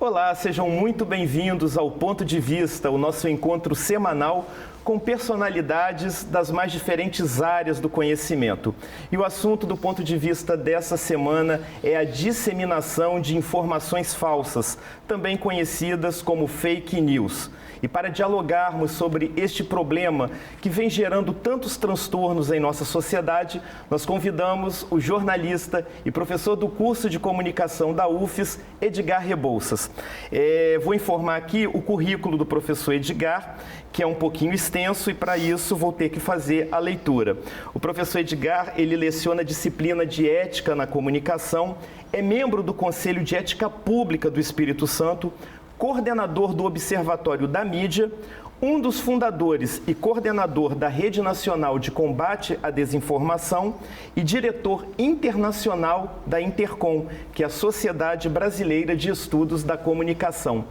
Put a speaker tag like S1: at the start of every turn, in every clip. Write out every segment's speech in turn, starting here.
S1: Olá, sejam muito bem-vindos ao Ponto de Vista, o nosso encontro semanal com personalidades das mais diferentes áreas do conhecimento. E o assunto do Ponto de Vista dessa semana é a disseminação de informações falsas, também conhecidas como fake news. E para dialogarmos sobre este problema que vem gerando tantos transtornos em nossa sociedade, nós convidamos o jornalista e professor do curso de comunicação da UFES, Edgar Rebouças. Vou informar aqui o currículo do professor Edgar, que é um pouquinho extenso, e para isso vou ter que fazer a leitura. O professor Edgar, ele leciona a disciplina de Ética na Comunicação, é membro do Conselho de Ética Pública do Espírito Santo, coordenador do Observatório da Mídia, um dos fundadores e coordenador da Rede Nacional de Combate à Desinformação e diretor internacional da Intercom, que é a Sociedade Brasileira de Estudos da Comunicação.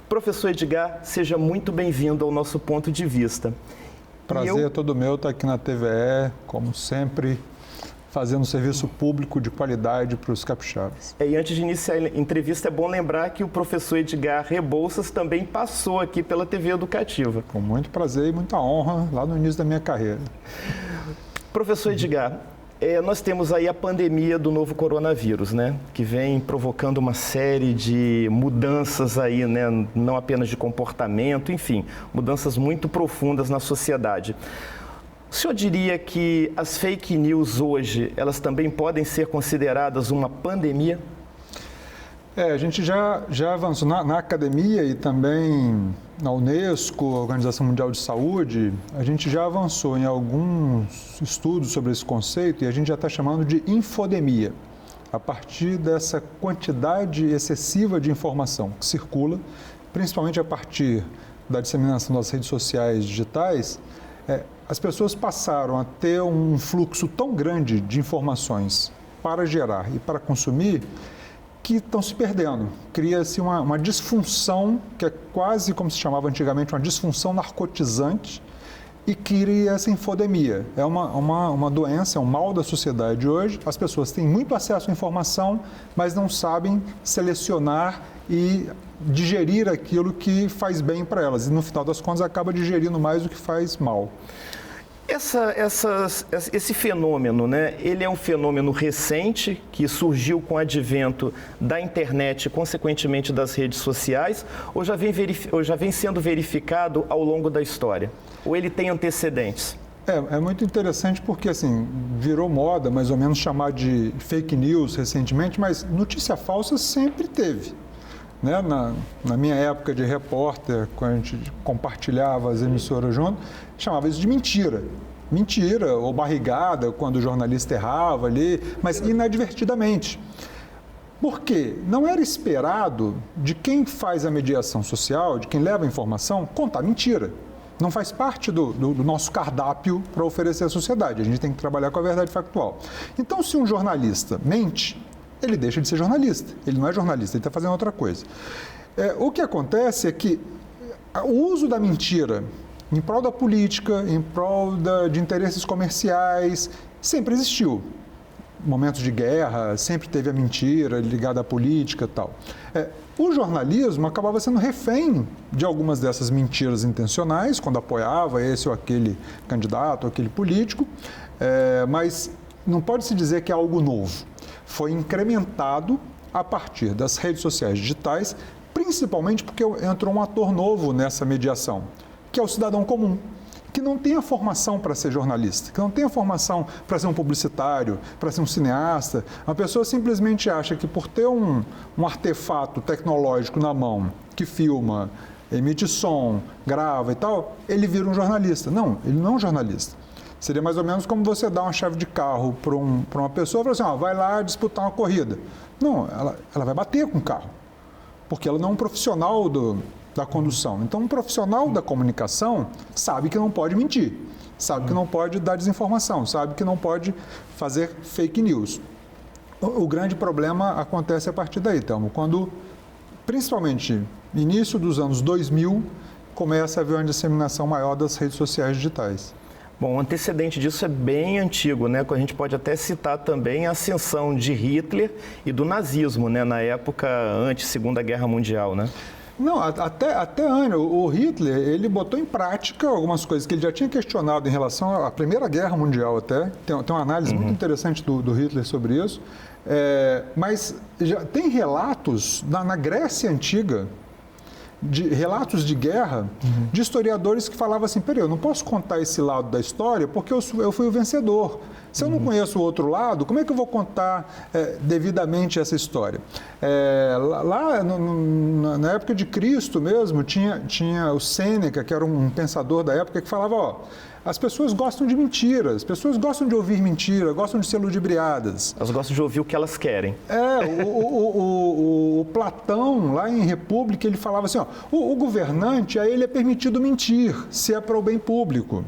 S1: Professor Edgar, seja muito bem-vindo ao nosso Ponto de Vista.
S2: Prazer é todo meu estar aqui na TVE, como sempre, fazendo um serviço público de qualidade para os capixabas.
S1: E antes de iniciar a entrevista, é bom lembrar que o professor Edgar Rebouças também passou aqui pela TV Educativa.
S2: Com muito prazer e muita honra, lá no início da minha carreira.
S1: Professor Edgar, nós temos aí a pandemia do novo coronavírus, né? Que vem provocando uma série de mudanças aí, né? Não apenas de comportamento, enfim, mudanças muito profundas na sociedade. O senhor diria que as fake news hoje, elas também podem ser consideradas uma pandemia?
S2: A gente já avançou na academia e também na Unesco, Organização Mundial de Saúde, a gente já avançou em alguns estudos sobre esse conceito e a gente já está chamando de infodemia, a partir dessa quantidade excessiva de informação que circula, principalmente a partir da disseminação das redes sociais digitais. As pessoas passaram a ter um fluxo tão grande de informações para gerar e para consumir que estão se perdendo. Cria-se uma disfunção, que é quase como se chamava antigamente, uma disfunção narcotizante, e cria essa infodemia. É uma doença, é um mal da sociedade hoje. As pessoas têm muito acesso à informação, mas não sabem selecionar e digerir aquilo que faz bem para elas. E no final das contas acaba digerindo mais do que faz mal.
S1: Esse fenômeno, né, ele é um fenômeno recente que surgiu com o advento da internet e, consequentemente, das redes sociais, ou já vem sendo verificado ao longo da história? Ou ele tem antecedentes?
S2: É muito interessante porque, assim, virou moda, mais ou menos, chamar de fake news recentemente, mas notícia falsa sempre teve. Né? Na minha época de repórter, quando a gente compartilhava as emissoras junto, chamava isso de mentira. Mentira ou barrigada, quando o jornalista errava ali, mas inadvertidamente. Por quê? Não era esperado de quem faz a mediação social, de quem leva a informação, contar mentira. Não faz parte do nosso cardápio para oferecer à sociedade. A gente tem que trabalhar com a verdade factual. Então, se um jornalista mente, ele deixa de ser jornalista. Ele não é jornalista, ele está fazendo outra coisa. O que acontece é que o uso da mentira em prol da política, em prol de interesses comerciais, sempre existiu. Momentos de guerra, sempre teve a mentira ligada à política e tal. O jornalismo acabava sendo refém de algumas dessas mentiras intencionais, quando apoiava esse ou aquele candidato, ou aquele político, mas não pode se dizer que é algo novo. Foi incrementado a partir das redes sociais digitais, principalmente porque entrou um ator novo nessa mediação, que é o cidadão comum, que não tem a formação para ser jornalista, que não tem a formação para ser um publicitário, para ser um cineasta. Uma pessoa simplesmente acha que por ter um artefato tecnológico na mão, que filma, emite som, grava e tal, ele vira um jornalista. Não, ele não é um jornalista. Seria mais ou menos como você dar uma chave de carro para uma pessoa e falar assim, vai lá disputar uma corrida. Não, ela vai bater com o carro, porque ela não é um profissional da condução. Então, um profissional da comunicação sabe que não pode mentir, sabe que não pode dar desinformação, sabe que não pode fazer fake news. O grande problema acontece a partir daí, Thelmo, quando, principalmente, início dos anos 2000, começa a haver uma disseminação maior das redes sociais digitais.
S1: Bom, o antecedente disso é bem antigo, né? A gente pode até citar também a ascensão de Hitler e do nazismo, né? Na época antes-Segunda Guerra Mundial, né?
S2: Não, até antes, o Hitler, ele botou em prática algumas coisas que ele já tinha questionado em relação à Primeira Guerra Mundial até. Tem uma análise muito interessante do Hitler sobre isso. Mas já tem relatos na Grécia Antiga, relatos de guerra, de historiadores que falavam assim, peraí, eu não posso contar esse lado da história porque eu fui o vencedor. Se eu não conheço o outro lado, como é que eu vou contar devidamente essa história? Na época de Cristo mesmo, tinha o Sêneca, que era um pensador da época, que falava, as pessoas gostam de mentiras, as pessoas gostam de ouvir mentira, gostam de ser ludibriadas.
S1: Elas gostam de ouvir o que elas querem.
S2: O Platão, lá em República, ele falava assim, o governante, a ele é permitido mentir, se é para o bem público.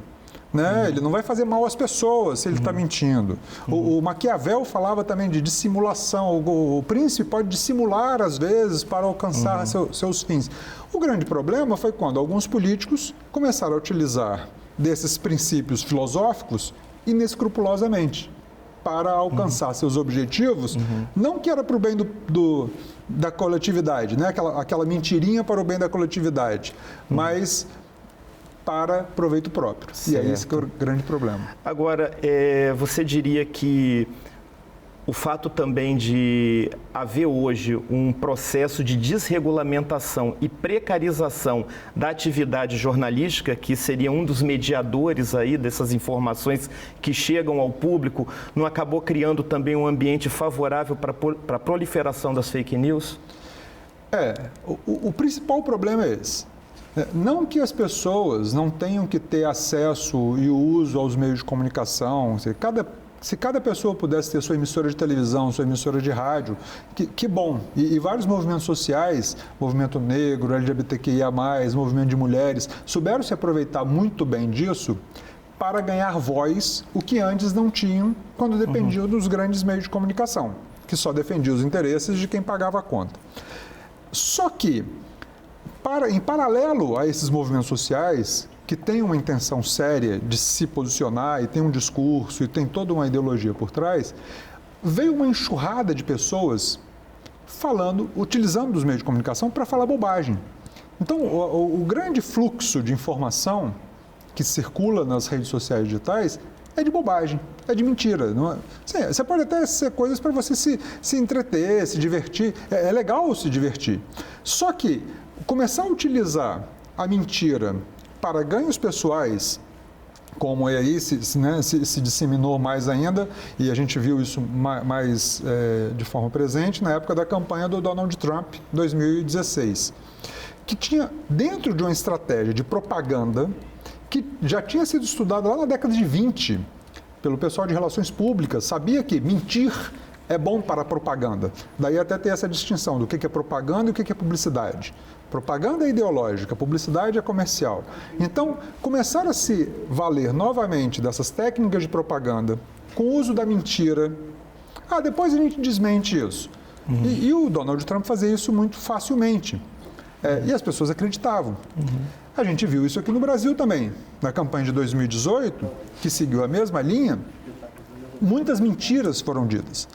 S2: Né? Ele não vai fazer mal às pessoas se ele está mentindo. O Maquiavel falava também de dissimulação. O príncipe pode dissimular, às vezes, para alcançar seus fins. O grande problema foi quando alguns políticos começaram a utilizar desses princípios filosóficos inescrupulosamente para alcançar seus objetivos, não que era para o bem da coletividade, né? aquela mentirinha para o bem da coletividade, mas para proveito próprio. Certo. E é esse que é o grande problema.
S1: Agora, você diria que o fato também de haver hoje um processo de desregulamentação e precarização da atividade jornalística, que seria um dos mediadores aí dessas informações que chegam ao público, não acabou criando também um ambiente favorável para a proliferação das fake news?
S2: O principal problema é esse. Não que as pessoas não tenham que ter acesso e uso aos meios de comunicação. Se cada pessoa pudesse ter sua emissora de televisão, sua emissora de rádio, que bom. E vários movimentos sociais, movimento negro, LGBTQIA+, movimento de mulheres, souberam se aproveitar muito bem disso para ganhar voz, o que antes não tinham quando dependiam dos grandes meios de comunicação, que só defendiam os interesses de quem pagava a conta. Só que, em paralelo a esses movimentos sociais, que têm uma intenção séria de se posicionar e tem um discurso e tem toda uma ideologia por trás, veio uma enxurrada de pessoas utilizando os meios de comunicação para falar bobagem. Então, o grande fluxo de informação que circula nas redes sociais digitais é de bobagem, é de mentira. Não é? Você pode até ser coisas para você se entreter, se divertir, é legal se divertir. Só que começar a utilizar a mentira para ganhos pessoais, como aí se disseminou mais ainda, e a gente viu isso mais de forma presente na época da campanha do Donald Trump, 2016, que tinha dentro de uma estratégia de propaganda que já tinha sido estudada lá na década de 20 pelo pessoal de relações públicas, sabia que mentir é bom para a propaganda. Daí até ter essa distinção do que é propaganda e o que é publicidade. Propaganda é ideológica, publicidade é comercial. Então, começaram a se valer novamente dessas técnicas de propaganda com o uso da mentira. Depois a gente desmente isso. E o Donald Trump fazia isso muito facilmente. E as pessoas acreditavam. A gente viu isso aqui no Brasil também. Na campanha de 2018, que seguiu a mesma linha, muitas mentiras foram ditas.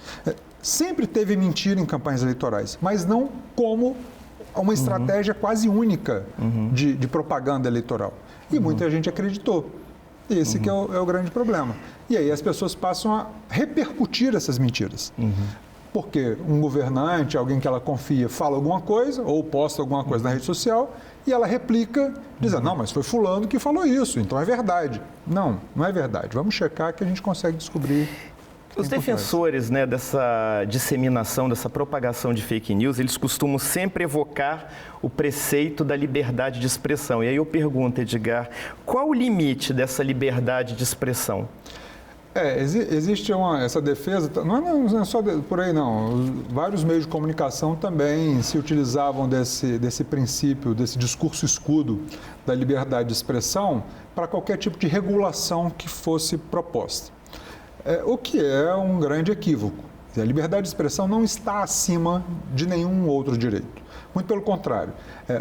S2: Sempre teve mentira em campanhas eleitorais, mas não como uma estratégia quase única de propaganda eleitoral. E muita gente acreditou. Esse que é o grande problema. E aí as pessoas passam a repercutir essas mentiras. Porque um governante, alguém que ela confia, fala alguma coisa ou posta alguma coisa na rede social e ela replica, dizendo, não, mas foi fulano que falou isso, então é verdade. Não, não é verdade. Vamos checar que a gente consegue descobrir.
S1: Os defensores dessa disseminação, dessa propagação de fake news, eles costumam sempre evocar o preceito da liberdade de expressão. E aí eu pergunto, Edgar, qual o limite dessa liberdade de expressão?
S2: Existe essa defesa, não é só por aí não, vários meios de comunicação também se utilizavam desse princípio, desse discurso escudo da liberdade de expressão para qualquer tipo de regulação que fosse proposta. O que é um grande equívoco. A liberdade de expressão não está acima de nenhum outro direito. Muito pelo contrário.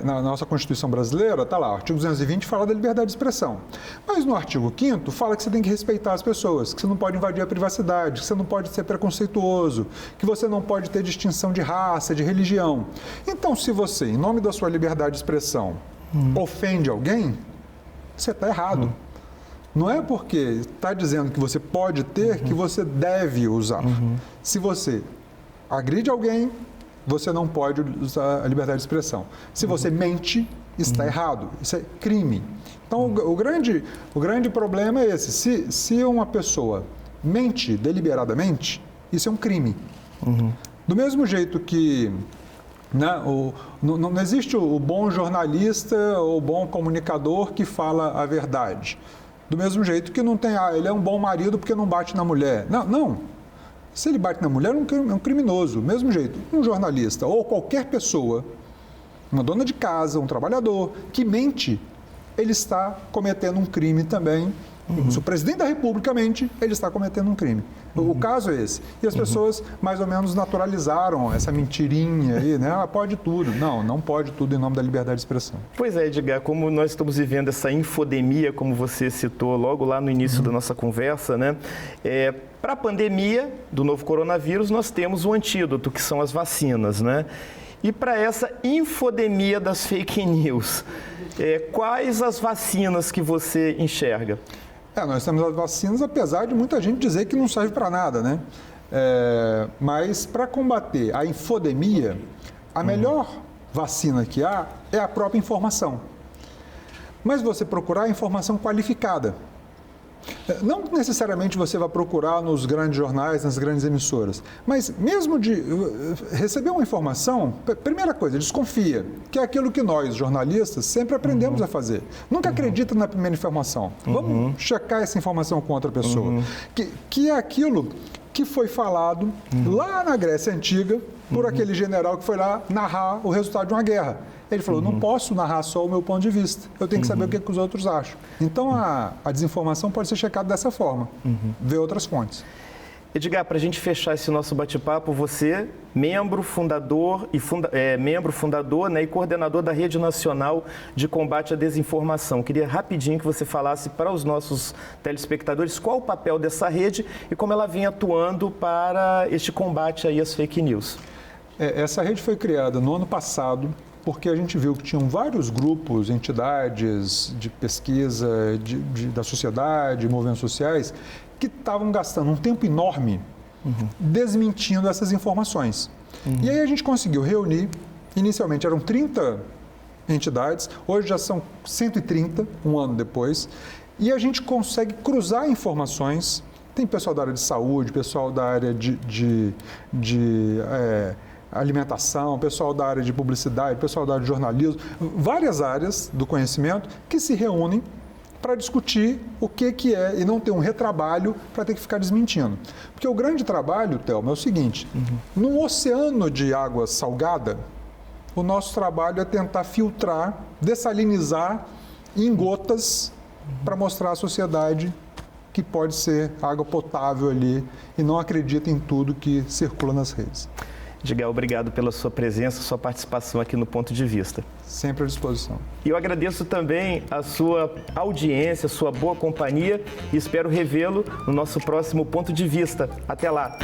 S2: Na nossa Constituição brasileira, está lá, o artigo 220 fala da liberdade de expressão. Mas no artigo 5º fala que você tem que respeitar as pessoas, que você não pode invadir a privacidade, que você não pode ser preconceituoso, que você não pode ter distinção de raça, de religião. Então, se você, em nome da sua liberdade de expressão, ofende alguém, você está errado. Não é porque está dizendo que você pode ter que você deve usar. Se você agride alguém, você não pode usar a liberdade de expressão. Se você mente, está errado. Isso é crime. Então, o grande problema é esse. Se uma pessoa mente deliberadamente, isso é um crime. Do mesmo jeito que não existe o bom jornalista ou o bom comunicador que fala a verdade. Do mesmo jeito que não tem, ele é um bom marido porque não bate na mulher. Não. Se ele bate na mulher, é um criminoso. Do mesmo jeito, um jornalista ou qualquer pessoa, uma dona de casa, um trabalhador, que mente, ele está cometendo um crime também. Se o presidente da República mente, ele está cometendo um crime. O caso é esse. E as pessoas mais ou menos naturalizaram essa mentirinha aí, né? Pode tudo. Não pode tudo em nome da liberdade de expressão.
S1: Pois é, Edgar, como nós estamos vivendo essa infodemia, como você citou logo lá no início da nossa conversa, né? Para a pandemia do novo coronavírus, nós temos um antídoto, que são as vacinas, né? E para essa infodemia das fake news, quais as vacinas que você enxerga?
S2: Nós temos as vacinas, apesar de muita gente dizer que não serve para nada, né? Mas para combater a infodemia, a melhor vacina que há é a própria informação. Mas você procurar a informação qualificada. Não necessariamente você vai procurar nos grandes jornais, nas grandes emissoras, mas mesmo de receber uma informação, primeira coisa, desconfia, que é aquilo que nós, jornalistas, sempre aprendemos a fazer. Nunca acredita na primeira informação. Vamos checar essa informação com outra pessoa. Que é aquilo que foi falado lá na Grécia Antiga por aquele general que foi lá narrar o resultado de uma guerra. Ele falou, não posso narrar só o meu ponto de vista, eu tenho que saber o que os outros acham. Então, a desinformação pode ser checada dessa forma, ver outras fontes.
S1: Edgar, para a gente fechar esse nosso bate-papo, você, membro fundador né, e coordenador da Rede Nacional de Combate à Desinformação. Queria rapidinho que você falasse para os nossos telespectadores qual o papel dessa rede e como ela vem atuando para este combate aí às fake news.
S2: Essa rede foi criada no ano passado, porque a gente viu que tinham vários grupos, entidades de pesquisa da sociedade, movimentos sociais, que estavam gastando um tempo enorme desmentindo essas informações. E aí a gente conseguiu reunir, inicialmente eram 30 entidades, hoje já são 130, um ano depois, e a gente consegue cruzar informações. Tem pessoal da área de saúde, pessoal da área de alimentação, pessoal da área de publicidade, pessoal da área de jornalismo, várias áreas do conhecimento que se reúnem para discutir o que é e não ter um retrabalho para ter que ficar desmentindo. Porque o grande trabalho, Thelma, é o seguinte, num oceano de água salgada, o nosso trabalho é tentar filtrar, dessalinizar em gotas para mostrar à sociedade que pode ser água potável ali e não acredita em tudo que circula nas redes.
S1: Edgar, obrigado pela sua presença, sua participação aqui no Ponto de Vista.
S2: Sempre à disposição.
S1: E eu agradeço também a sua audiência, a sua boa companhia e espero revê-lo no nosso próximo Ponto de Vista. Até lá!